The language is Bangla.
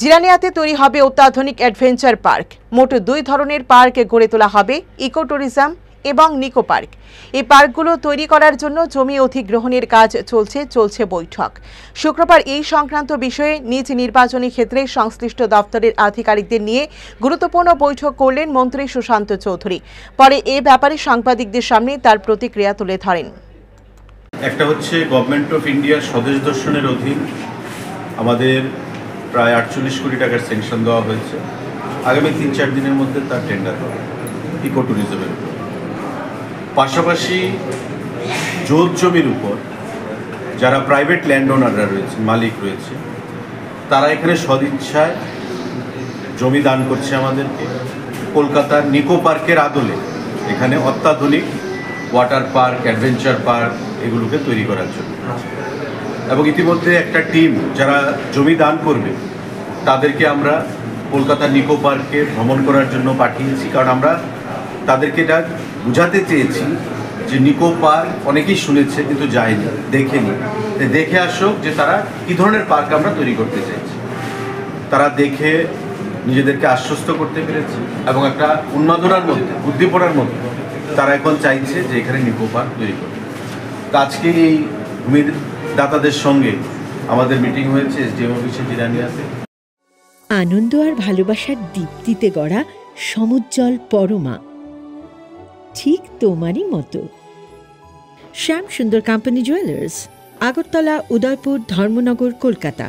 জিরানিয়াতে তৈরি হবে অত্যাধুনিক অ্যাডভেঞ্চার পার্ক। মোট 2 ধরনের পার্ক গড়ে তোলা হবে, ইকো ট্যুরিজম এবং নিকো পার্ক। এই পার্কগুলো তৈরি করার জন্য জমি অধিগ্রহণের কাজ চলছে বৈঠক। শুক্রবার এই সংক্রান্ত বিষয়ে নিজ নির্বাচনী ক্ষেত্রে সংশ্লিষ্ট দপ্তরের আধিকারিকদের নিয়ে গুরুত্বপূর্ণ বৈঠক করলেন মন্ত্রী সুশান্ত চৌধুরী। পরে এ ব্যাপারে সাংবাদিকদের সামনে তার প্রতিক্রিয়া তুলে ধরেন। একটা হচ্ছে গভর্নমেন্ট অফ ইন্ডিয়ার স্বদেশ দর্শনের অধীন আমাদের প্রায় 48 কোটি টাকার স্যাংশন দেওয়া হয়েছে। আগামী 3-4 দিনের মধ্যে তার টেন্ডার হবে ইকো ট্যুরিজমের উপর। পাশাপাশি জোত জমির উপর যারা প্রাইভেট ল্যান্ড ওনাররা রয়েছে, মালিক রয়েছে, তারা এখানে সদিচ্ছায় জমি দান করছে আমাদেরকে। কলকাতার নিকো পার্কের আদলে এখানে অত্যাধুনিক ওয়াটার পার্ক, অ্যাডভেঞ্চার পার্ক এগুলোকে তৈরি করার জন্য। এবং ইতিমধ্যে একটা টিম যারা জমি দান করবে তাদেরকে আমরা কলকাতার নিকো পার্কে ভ্রমণ করার জন্য পাঠিয়েছি, কারণ আমরা তাদেরকে এটা বোঝাতে চেয়েছি যে নিকো পার্ক অনেকেই শুনেছে কিন্তু যায়নি, দেখেনি। দেখে আসুক যে তারা কী ধরনের পার্ক আমরা তৈরি করতে চাইছি। তারা দেখে নিজেদেরকে আশ্বস্ত করতে পেরেছে এবং একটা উন্মাদনার মধ্যে, উদ্দীপনার মধ্যে তারা এখন চাইছে যে এখানে নিকো পার্ক তৈরি করবে। তো আজকে এই ভূমিদাতাদের সঙ্গে আমাদের মিটিং হয়েছে এসডিএম অফিসে জিরানিয়াতে। আনন্দ আর ভালোবাসার দীপ্তিতে গড়া সমুজ্জ্বল পরমা, ঠিক তোমারই মতো। শ্যাম সুন্দর কোম্পানি জুয়েলার্স, আগরতলা, উদয়পুর, ধর্মনগর, কলকাতা।